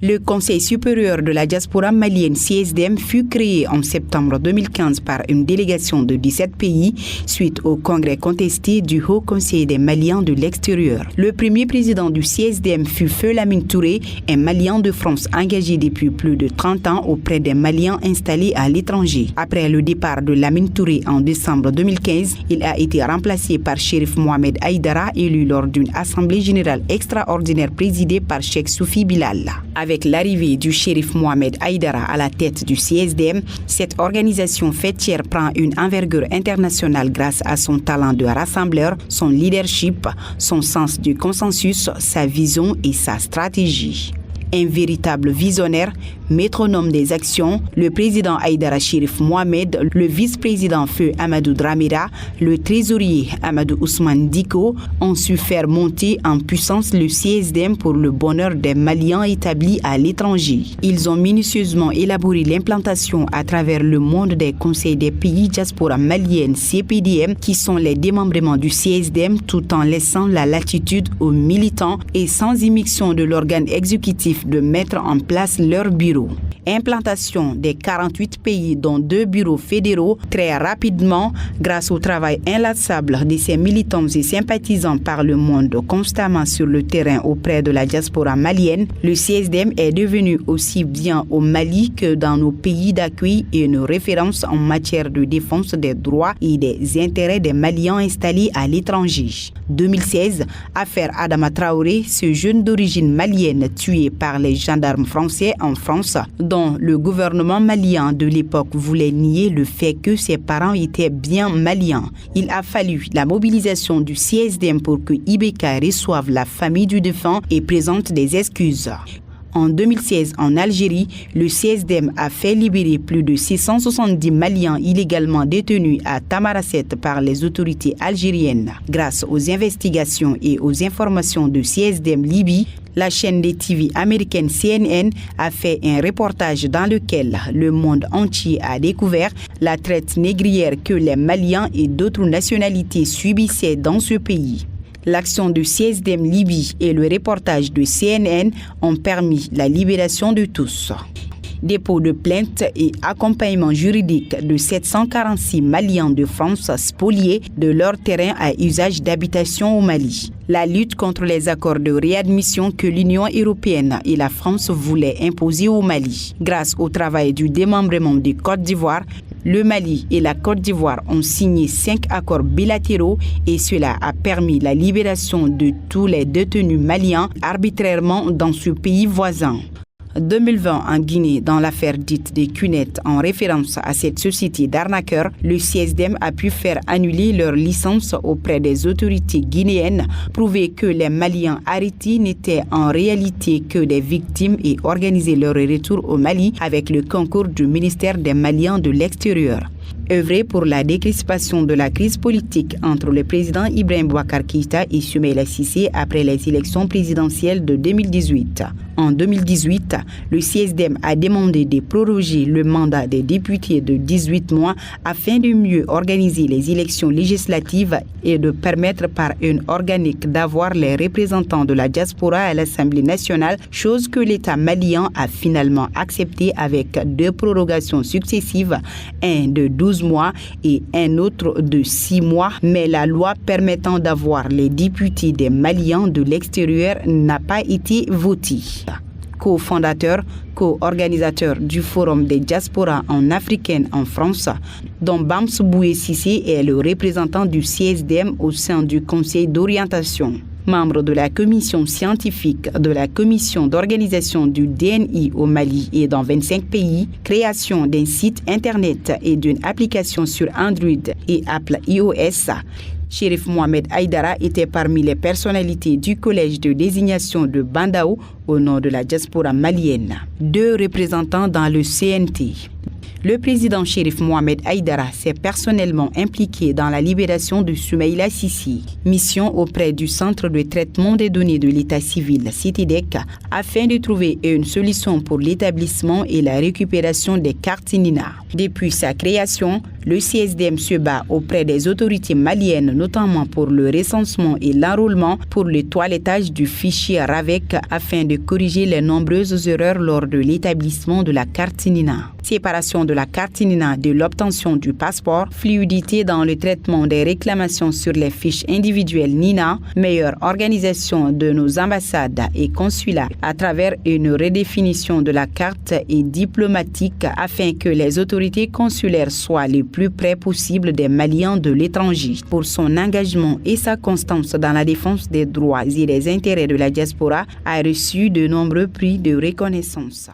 Le Conseil supérieur de la diaspora malienne CSDM fut créé en septembre 2015 par une délégation de 17 pays suite au congrès contesté du Haut Conseil des Maliens de l'extérieur. Le premier président du CSDM fut Feu Lamine Touré, un Malien de France engagé depuis plus de 30 ans auprès des Maliens installés à l'étranger. Après le départ de Lamine Touré en décembre 2015, il a été remplacé par Chérif Mohamed Aïdara, élu lors d'une assemblée générale extraordinaire présidée par Cheikh Soufi Bilal. Avec l'arrivée du Chérif Mohamed Aïdara à la tête du CSDM, cette organisation fêtière prend une envergure internationale grâce à son talent de rassembleur, son leadership, son sens du consensus, sa vision et sa stratégie. Un véritable visionnaire, métronome des actions, le président Aïdara Chérif Mohamed, le vice-président Feu Amadou Dramira, le trésorier Amadou Ousmane Diko ont su faire monter en puissance le CSDM pour le bonheur des Maliens établis à l'étranger. Ils ont minutieusement élaboré l'implantation à travers le monde des conseils des pays diaspora malienne CPDM qui sont les démembrements du CSDM tout en laissant la latitude aux militants et sans immixtion de l'organe exécutif de mettre en place leur bureau. Implantation des 48 pays dont 2 bureaux fédéraux très rapidement grâce au travail inlassable de ces militants et sympathisants par le monde constamment sur le terrain auprès de la diaspora malienne. Le CSDM est devenu aussi bien au Mali que dans nos pays d'accueil une référence en matière de défense des droits et des intérêts des Maliens installés à l'étranger. 2016, affaire Adama Traoré, ce jeune d'origine malienne tué par les gendarmes français en France, dont le gouvernement malien de l'époque voulait nier le fait que ses parents étaient bien maliens. Il a fallu la mobilisation du CSDM pour que IBK reçoive la famille du défunt et présente des excuses. En 2016, en Algérie, le CSDM a fait libérer plus de 670 Maliens illégalement détenus à Tamarasset par les autorités algériennes. Grâce aux investigations et aux informations de CSDM Libye, la chaîne de TV américaine CNN a fait un reportage dans lequel le monde entier a découvert la traite négrière que les Maliens et d'autres nationalités subissaient dans ce pays. L'action de CSDM Libye et le reportage de CNN ont permis la libération de tous. Dépôt de plainte et accompagnement juridique de 746 Maliens de France spoliés de leur terrain à usage d'habitation au Mali. La lutte contre les accords de réadmission que l'Union européenne et la France voulaient imposer au Mali. Grâce au travail du démembrement de Côte d'Ivoire, le Mali et la Côte d'Ivoire ont signé 5 accords bilatéraux et cela a permis la libération de tous les détenus maliens arbitrairement dans ce pays voisin. 2020 en Guinée, dans l'affaire dite des cunettes, en référence à cette société d'arnaqueurs, le CSDM a pu faire annuler leur licence auprès des autorités guinéennes, prouver que les Maliens arrêtés n'étaient en réalité que des victimes et organiser leur retour au Mali avec le concours du ministère des Maliens de l'extérieur. Œuvrer pour la décrispation de la crise politique entre le président Ibrahim Boubacar Keïta et Soumaïla Cissé après les élections présidentielles de 2018. En 2018, le CSDM a demandé de proroger le mandat des députés de 18 mois afin de mieux organiser les élections législatives et de permettre par une organique d'avoir les représentants de la diaspora à l'Assemblée nationale, chose que l'État malien a finalement acceptée avec 2 prorogations successives, un de 12 mois et un autre de 6 mois, mais la loi permettant d'avoir les députés des Maliens de l'extérieur n'a pas été votée. Co-fondateur, co-organisateur du Forum des diasporas en africaine en France, dont Bams Boué Cissé est le représentant du CSDM au sein du Conseil d'orientation. Membre de la commission scientifique de la commission d'organisation du DNI au Mali et dans 25 pays, création d'un site internet et d'une application sur Android et Apple iOS, Chérif Mohamed Aïdara était parmi les personnalités du collège de désignation de Bandao au nom de la diaspora malienne. 2 représentants dans le CNT. Le président Chérif Mohamed Aïdara s'est personnellement impliqué dans la libération de Soumaïla Cissé, mission auprès du Centre de traitement des données de l'État civil, CITIDEC, afin de trouver une solution pour l'établissement et la récupération des cartes NINA. Depuis sa création, Le CSDM se bat auprès des autorités maliennes, notamment pour le recensement et l'enrôlement pour le toilettage du fichier RAVEC afin de corriger les nombreuses erreurs lors de l'établissement de la carte NINA. Séparation de la carte NINA de l'obtention du passeport, fluidité dans le traitement des réclamations sur les fiches individuelles NINA, meilleure organisation de nos ambassades et consulats à travers une redéfinition de la carte et diplomatique afin que les autorités consulaires soient les plus près possible des Maliens de l'étranger. Pour son engagement et sa constance dans la défense des droits et des intérêts de la diaspora, a reçu de nombreux prix de reconnaissance.